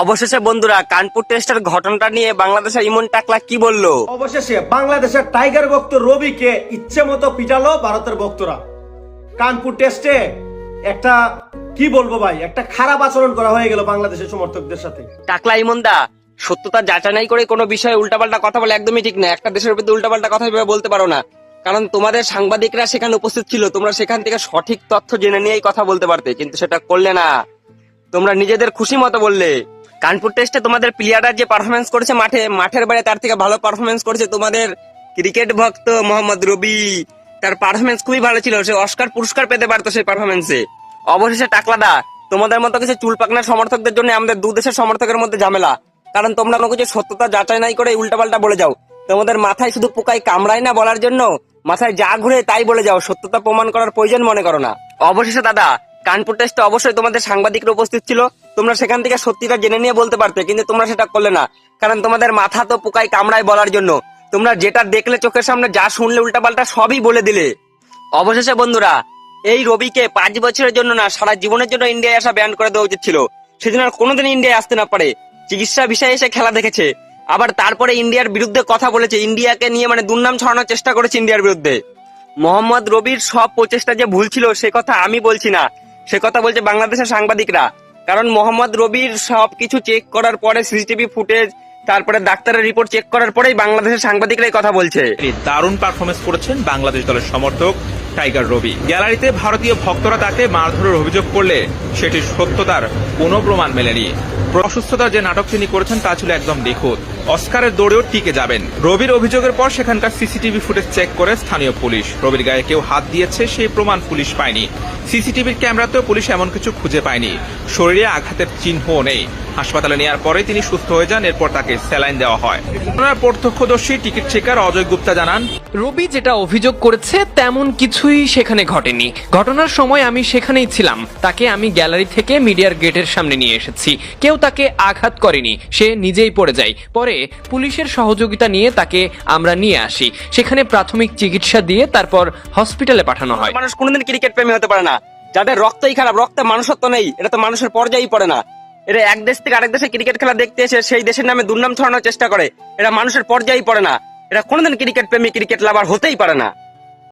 অবশেষে বন্ধুরা কানপুর টেস্টের ঘটনাটা নিয়ে বাংলাদেশের ইমন টাকলা কি বললো? অবশেষে বাংলাদেশের টাইগার ভক্ত রবিকে ইচ্ছে মতো পিটালো ভারতের ভক্তরা। কানপুর টেস্টে একটা কি বলবো ভাই, একটা খারাপ আচরণ করা হয়ে গেল বাংলাদেশের সমর্থকদের সাথে। টাকলা ইমনদা, সত্যতা যাচাই নাই করে কোনো বিষয়ে উল্টাপাল্টা কথা বলে একদমই ঠিক না। একটা দেশের বিরুদ্ধে উল্টাপাল্টা কথা ভেবে বলতে পারো না, কারণ তোমাদের সাংবাদিকরা সেখানে উপস্থিত ছিল। তোমরা সেখান থেকে সঠিক তথ্য জেনে নিয়েই কথা বলতে পারতে, কিন্তু সেটা করলে না। তোমরা নিজেদের খুশি মতো বললে। কানপুর টেস্টে তোমাদের প্লেয়াররা যে পারফরমেন্স করেছে মাঠের বাইরে তার থেকে ভালো পারফরমেন্স করেছে তোমাদের ক্রিকেট ভক্ত মোহাম্মদ রবি। তার পারফরমেন্স খুবই ভালো ছিল, সে অস্কার পুরস্কার পেতে পারতো সেই পারফরমেন্সে। অবশেষে টাকলাদা, তোমাদের মতো কিছু চুলপাকনার সমর্থকদের জন্য আমাদের দু দেশের সমর্থকের মধ্যে ঝামেলা। কারণ তোমরা কোনো কিছু সত্যতা যাচাই নাই করে উল্টাপাল্টা বলে যাও। তোমাদের মাথায় শুধু পোকাই কামড়ায় না বলার জন্য, মাথায় যা ঘুরে তাই বলে যাও, সত্যতা প্রমাণ করার প্রয়োজন মনে করো না। অবশেষে দাদা, কানপুর টেস্টে অবশ্যই তোমাদের সাংবাদিকরা উপস্থিত ছিল, তোমরা সেখান থেকে সত্যিটা জেনে নিয়ে বলতে পারতে, কিন্তু তোমরা সেটা করলে না। কারণ তোমাদের মাথা তো পোকায় কামড়ায় বলার জন্য। তোমরা যেটা দেখলে চোখের সামনে, যা শুনলে উল্টাপাল্টা সবই বলে দিলে। অবশেষে বন্ধুরা, এই রবিকে 5 বছরের জন্য না, সারা জীবনের জন্য ইন্ডিয়ায় আসা ব্যান করে দেওয়া উচিত ছিল। সেদিন আর কোনোদিন ইন্ডিয়ায় আসতে না পারে। চিকিৎসা বিষয়ে এসে খেলা দেখেছে, আবার তারপরে ইন্ডিয়ার বিরুদ্ধে কথা বলেছে, ইন্ডিয়াকে নিয়ে দুর্নাম ছড়ানোর চেষ্টা করেছে ইন্ডিয়ার বিরুদ্ধে। মোহাম্মদ রবির সব প্রচেষ্টা যে ভুল ছিল সে কথা আমি বলছি না, সে কথা বলছে বাংলাদেশের সাংবাদিকরা। কারণ মোহাম্মদ রবির সবকিছু চেক করার পরে, সিসিটিভি ফুটেজ, তারপরে ডাক্তারের রিপোর্ট চেক করার পরেই বাংলাদেশের সাংবাদিকরাই কথা বলছে। দারুণ পারফরমেন্স করেছেন বাংলাদেশ দলের সমর্থক টাইগার রবি। গ্যালারিতে ভারতীয় ভক্তরা তাকে মারধরের অভিযোগ করলে সেটি সত্যতার কোনো প্রমাণ মেলেনি। অসুস্থতার যে নাটক তিনি করেছেন তা ছিল একদম নিখুঁত। অস্কারের দৌড়েও টিকে যাবেন। রবির অভিযোগের পর সেখানকার সিসিটিভি ফুটেজ চেক করে স্থানীয় পুলিশ। রবির গায়ে কেউ হাত দিয়েছে সেই প্রমাণ পুলিশ পায়নি। সিসিটিভির ক্যামেরাতেও পুলিশ এমন কিছু খুঁজে পায়নি। শরীরে আঘাতের চিহ্নও নেই। হাসপাতালে নেওয়ার পরে তিনি সুস্থ হয়ে যান, এরপর তাকে স্যালাইন দেওয়া হয়। প্রত্যক্ষদর্শী টিকিট চেকার অজয় গুপ্তা জানান, রবি যেটা অভিযোগ করেছে তেমন কিছুই সেখানে ঘটেনি। ঘটনার সময় আমি সেখানেই ছিলাম। তাকে আমি গ্যালারি থেকে মিডিয়ার গেটের সামনে নিয়ে এসেছি। কেউ তাকে আঘাত করেনি, সে নিজেই পড়ে যায়। পরে পুলিশের সহযোগিতা নিয়ে তাকে আমরা নিয়ে আসি। সেখানে প্রাথমিক চিকিৎসা দিয়ে তারপর হসপিটালে পাঠানো হয়। মানুষ কোনোদিন ক্রিকেট প্রেমী হতে পারে না, যাদের রক্তই খারাপ, রক্তে মানুষত্ব নেই, এটা তো মানুষের পর্যায়েই পড়ে না। এরা এক দেশ থেকে আরেক দেশে ক্রিকেট খেলা দেখতে এসে সেই দেশের নামে দুর্নাম ছড়ানোর চেষ্টা করে, এরা মানুষের পর্যায়েই পড়ে না। এরা কোনোদিন ক্রিকেট প্রেমী, ক্রিকেট লাভার হতেই পারে না।